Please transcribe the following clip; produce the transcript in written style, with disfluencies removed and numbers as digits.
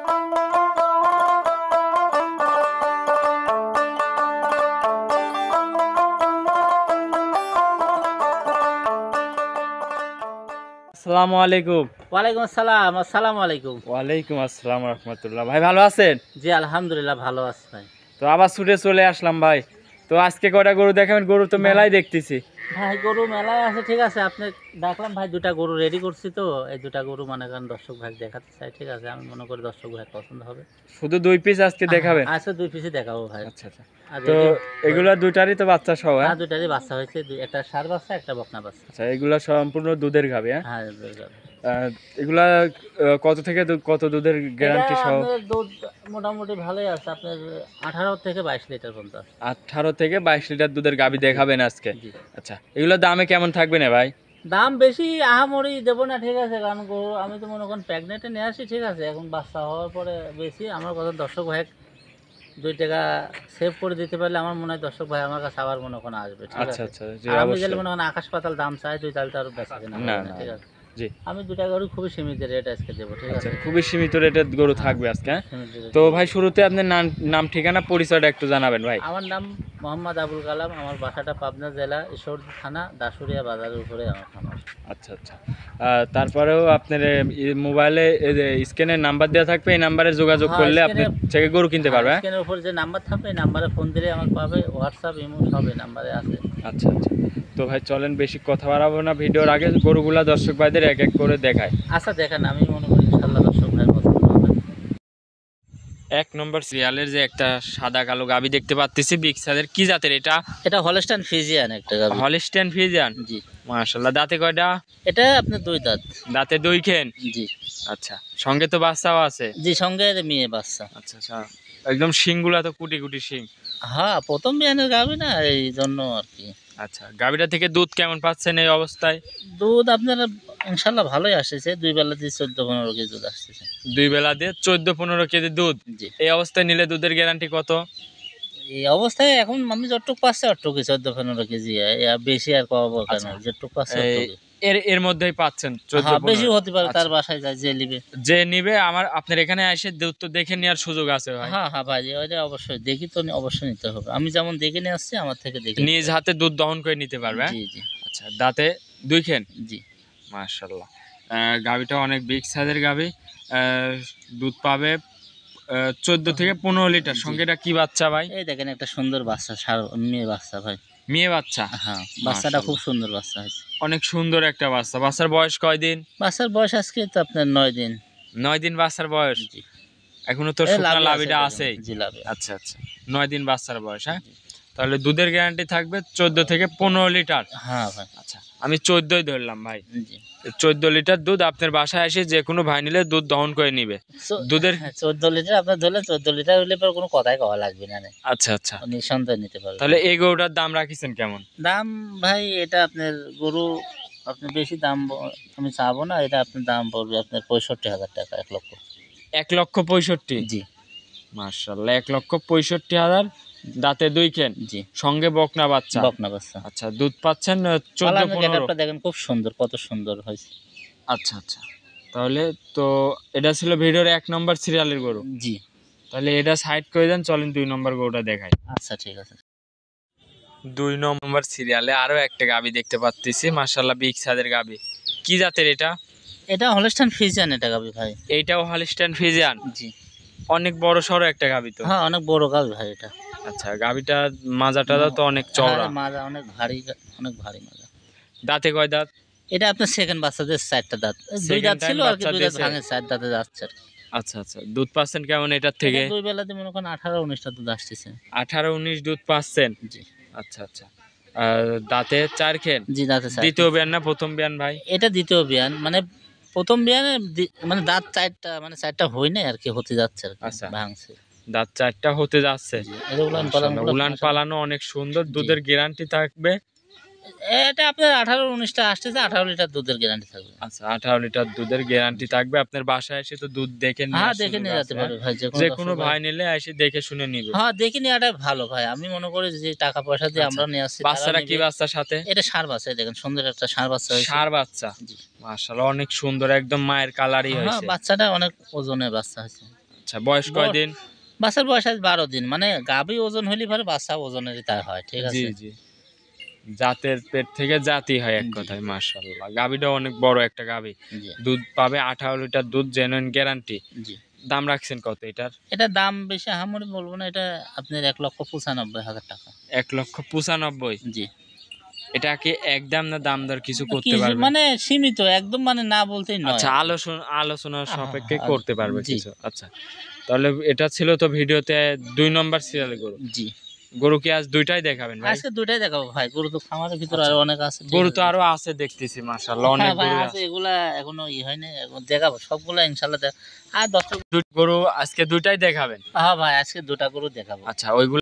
আসসালামু আলাইকুম। ওয়ালাইকুম আসসালাম। আসসালামু আলাইকুম। ওয়ালাইকুম আসসালাম রাহমাতুল্লাহ। ভাই ভালো আছেন? জি আলহামদুলিল্লাহ ভালো আছি ভাই। তো আবার ছুটে চলে আসলাম ভাই। তো আজকে কয়টা গরু দেখাবেন? গরু তো মেলাই দেখতেছি। ভাই গরু মেলায় আছে, ঠিক আছে। আপনি দেখলাম ভাই, দুটা গরু রেডি করছি, তো এই দুটা গরু মনে করেন দর্শক ভাই দেখাতে চাই, ঠিক আছে। আমি মনে করি দর্শক ভাই পছন্দ হবে। শুধু 2 পিস আজকে দেখাবেন? আচ্ছা, 2 পিসই দেখাবো ভাই। আচ্ছা আচ্ছা। আর তো এগুলা দুইটারই তো বাচ্চা সহ? হ্যাঁ, দুটারই বাচ্চা হয়েছে, একটা ষাঁড় বাচ্চা, একটা বকনা বাচ্চা। আচ্ছা, এগুলা সম্পূর্ণ দুধের গাভী? হ্যাঁ হ্যাঁ, দুধের গাভী। এগুলা কত থেকে কত দুধের গ্যারান্টি সহ? আপনার দুধ মোটামুটি ভালোই আছে, আপনার 18 থেকে 22 লিটার পর্যন্ত। 18 থেকে 22 লিটার দুধের গাভী দেখাবেন আজকে? জি। আচ্ছা, এগুলোর দামে কেমন থাকবে না ভাই? দাম বেশি আহামরি দেবো না, ঠিক আছে। কারণ গরু আমি তো মনে করেন প্রেগনেন্টে নিয়ে আসি, ঠিক আছে। এখন বাচ্চা হওয়ার পরে বেশি আমার কথা দর্শক ভাই 2 টাকা সেভ করে দিতে পারলে আমার মনে হয় দর্শক ভাই আমার কাছে আবার মনে করেন আসবে, ঠিক আচ্ছা আছে। আচ্ছা, জি আর আমি গেলে অবশ্যই। মনে করেন আকাশ পাতাল দাম চাই, তুই তাহলে তো আরো বেচা কেনা না হবে না, না ঠিক আছে। জি। আমি 2 টাকা গরু খুবই সীমিত রেট আজকে দেবো, ঠিক আচ্ছা, আছে। খুবই সীমিত রেটের গরু থাকবে আজকে, হ্যাঁ? সীমিত rate তো দেবো। ভাই শুরুতে আপনার নাম ঠিকানা পরিচয়টা একটু জানাবেন ভাই। আমার নাম মোহাম্মদ আবুল কালাম, আমার বাসাটা পাবনা জেলা ঈশ্বরদী থানা দাসুরিয়া বাজারের উপরে আমার খামার। আচ্ছা আচ্ছা। তারপরেও আপনার মোবাইলে স্ক্রিনের নাম্বার দেওয়া থাকবে, এই নাম্বারে যোগাযোগ হ্যাঁ, করলে আপনি থেকে গরু কিনতে পারবে, হ্যাঁ? স্ক্রিনের উপর যে নাম্বার থাকবে এই নাম্বারে ফোন দিলে আমার পাবে, হোয়াটসঅ্যাপ ইমো সব এই নাম্বারে আছে। আচ্ছা আচ্ছা। তো ভাই চলেন, বেশি কথা বাড়াবো না, ভিডিওর আগে গরুগুলা দর্শক ভাইদের এক এক করে দেখায়। আচ্ছা দেখেন, আমি মনে করি ইনশাআল্লাহ দর্শক ভাই পছন্দ হবে। 1 নম্বর সিরিয়ালের যে একটা সাদা কালো গাভী দেখতে পাচ্ছি, বিগ সাইজের, কি জাতের এটা? এটা হলস্টাইন ফ্রিজিয়ান একটা গাভী। Holstein Friesian? জি। মাশাআল্লাহ। দাঁতে কয়টা? এটা আপনার 2 দাঁত। দাঁতে 2 খেন? জি। আচ্ছা, সঙ্গে তো বাচ্চাও আছে? জি, সঙ্গে মেয়ে বাচ্চা। আচ্ছা আচ্ছা। একদম শিংগুলা তো কুটি কুটি শিং। হ্যাঁ, প্রথম বিয়ানের গাভী না, এই জন্য আর কি। আচ্ছা, গাভীটা থেকে দুধ কেমন পাচ্ছেন এই অবস্থায়? দুধ আপনার ইনশাআল্লাহ ভালোই আসছে, 2 বেলা দিয়ে 14-15 কেজি দুধ আসছে। 2 বেলা দিয়ে 14-15 কেজি দুধ? জি। এই অবস্থায় নিলে দুধের গ্যারান্টি কত? এই অবস্থায় এখন আমি যতটুক পাচ্ছি অতটুকুই, 14-15 কেজি। বেশি আর পাবো কেন? আচ্ছা। যতটুক পাচ্ছি এই অতটুকুই। এর মধ্যেই পাচ্ছেন হ্যাঁ, বেশি 14-15? হতে পারে, তার আচ্ছা। বাসায় যায় যে নিবে। যে নিবে আপনার এখানে এসে দুধ তো দেখে নেওয়ার সুযোগ আছে ভাই? হ্যাঁ হ্যাঁ ভাই, ওইটা অবশ্যই দেখি তো, অবশ্যই নিতে হবে। আমি যেমন দেখে নিয়ে আসছি, আমার থেকে দেখে নিজ হাতে দুধ দহন করে নিতে পারবে, হ্যাঁ? জি জি আচ্ছা, দাঁতে 2 খেন? জি। মাশাআল্লাহ। গাভীটা অনেক বিগ সাইজের গাভী। দুধ পাবে 14 থেকে 15 লিটার। জি। সঙ্গে এটা কি বাচ্চা ভাই? এই দেখেন একটা সুন্দর বাচ্চা, মেয়ে বাচ্চা ভাই। মেয়ে বাচ্চা? হ্যাঁ, বাচ্চাটা খুব সুন্দর বাচ্চা হয়েছে। অনেক সুন্দর একটা বাচ্চা। বাচ্চার বয়স কয়দিন? বাচ্চার বয়স আজকে তো আপনার 9 দিন। 9 দিন বাচ্চার বয়স? জি। এখনো তো এই শুকনা লাভে লাভিটা আছে আছেই? জি, লাভে। আচ্ছা আচ্ছা। 9 দিন বাচ্চার বয়স, হ্যাঁ? জি। তাহলে দুধের গ্যারান্টি থাকবে 14 থেকে 15 লিটার? হ্যাঁ ভাই। আচ্ছা, আমি 14ই ধরলাম ভাই। জি। 14 লিটার দুধ আপনার বাসায় এসে যে কোনো ভাই নিলে দুধ দহন করে নিবে। দুধের 14 লিটার আপনার ধরলে, 14 লিটার হলে পরে কোনো কথাই কওয়া লাগবে না। আচ্ছা আচ্ছা। নিঃসন্দেহে নিতে পারবে। তাহলে এই গরুটার দাম রাখিছেন কেমন? দাম ভাই, এটা আপনার গরু আপনি বেশি দাম আমি চাবো না। এটা আপনার দাম পড়বে আপনার 65,000 টাকা, 1 লক্ষ। 1,65,000? জি। মাশাআল্লাহ, 1,65,000। দাঁতে 2 খেন? জি। সঙ্গে বকনা বাচ্চা? বকনা বাচ্চা। আচ্ছা, দুধ পাচ্ছেন পালানোর 14-15? গেটআপটা দেখেন খুব সুন্দর, কত সুন্দর হয়েছে। আচ্ছা আচ্ছা। তাহলে তো এটা ছিল ভিডিওর 1 নম্বর সিরিয়ালের গরু। জি। তাহলে এটা সাইড করে দেন, চলেন 2 নম্বর গরুটা দেখাই। আচ্ছা ঠিক আছে। 2 নম্বর সিরিয়ালে আরো একটা গাভী দেখতে পাচ্ছি, মাশাআল্লাহ বিগ সাইজের গাভী। কি জাতের এটা? এটা হলস্টাইন ফ্রিজিয়ান এটা গাভী ভাই। এইটাও হলিস্টাইন ফ্রিজিয়ান? জি। অনেক বড় সড়ো একটা গাভী তো। হ্যাঁ, অনেক বড় গাভী ভাই এটা। আচ্ছা, গাভীটা মাজাটা তো অনেক চওড়া। হ্যাঁ, মাজা অনেক ভারী, অনেক ভারী মাজা। দাঁতে কয় দাঁত? এটা আপনার সেকেন্ড বাচ্চাদের 4টা দাঁত। 2 দাঁত ছিল আর কি, 2 দাঁত ভাঙে 4 দাঁতে যাচ্ছে আর কি। আচ্ছা আচ্ছা। দুধ পাচ্ছেন কেমন এটার থেকে? 2 বেলাতে মনে করেন 18-19টা দুধ আসতেছে। 18-19 দুধ পাচ্ছেন? জি। আচ্ছা আচ্ছা। দাঁতে 4 খেন? জি, দাঁতে 4। দ্বিতীয় বিয়ান না প্রথম বিয়ান ভাই? এটা দ্বিতীয় বিয়ান, মানে প্রথম বিয়ানে মানে দাঁত 4টা, মানে 4টা হয় নাই আর কি, হতে যাচ্ছে আর কি। আচ্ছা। ভাঙছে। দাঁত 4টা হতে যাচ্ছে? জি। এটা উলান মাশাআল্লাহ, উলান পালানো অনেক সুন্দর। দুধের গ্যারান্টি থাকবে? এটা আপনার 18-19টা আসতেছে, 18 লিটার দুধের গ্যারান্টি থাকবে। আচ্ছা, 18 লিটার দুধের গ্যারান্টি থাকবে। আপনার বাসায় এসে তো দুধ দেখে নিয়ে হ্যাঁ, দেখে নিয়ে যেতে পারবে ভাই, যে কোনো ভাই নিলে এসে দেখে শুনে নিবে। হ্যাঁ, দেখে নেওয়াটাই ভালো ভাই। আমি মনে করি যে টাকা পয়সা দিয়ে আমরা নিয়ে আসছি। বাচ্চারা কি বাচ্চার সাথে? এটা ষাঁড় বাচ্চা, দেখেন সুন্দর একটা ষাঁড় বাচ্চা হয়েছে। ষাঁড় বাচ্চা? জি। মাশাআল্লাহ, অনেক সুন্দর, একদম মায়ের কালারই হ্যাঁ, হয়েছে। বাচ্চাটা অনেক ওজনের বাচ্চা হয়েছে। আচ্ছা, বয়স কয়দিন? বাচ্চার বয়স আজ 12 দিন, মানে গাভী ওজন হলে পরে বাচ্চা ওজনেরই তাই হয়, ঠিক জি আছে। জি, জাতের পেট থেকে জাতি হয় এক জি। কথায়। মাশাআল্লাহ, গাভীটা অনেক বড় একটা গাভী। জি দুধ পাবে 18 লিটার দুধ, জেনুইন গ্যারান্টি। জি। দাম রাখছেন কত এটার? এটা দাম বেশি আহামরি বলবো না, এটা আপনার 1,95,000 টাকা। 1,95,000। জি। এটা কি একদম না দাম দর কিছু করতে কিছু পারবে? মানে সীমিত একদম, মানে না বলতেই নয় আচ্ছা, আর কি। আলোচনার সাপেক্ষে আহা, করতে পারবে জি কিছু। আচ্ছা, তাহলে এটা ছিল তো ভিডিওতে 2 নম্বর সিরিয়ালে গরু। জি। গরু কি আজ দুইটাই দেখাবেন ভাই? আজকে দুটাই দেখাবো ভাই, গরু তো খামারের ভিতরে আচ্ছা, আরো অনেক আছে, ঠিক গরু আছে। তো আরো আছে দেখতেছি, মাশাআল্লাহ অনেক হ্যাঁ ভাই গরু আছে, আছে। এগুলা এখনো হয়নি, এখন দেখাবো সবগুলা ইনশাল্লাহ আর দর্শক। গরু আজকে দুইটাই দেখাবেন? হ্যাঁ ভাই, আজকে দুটা গরু দেখাবো। আচ্ছা, ওইগুলো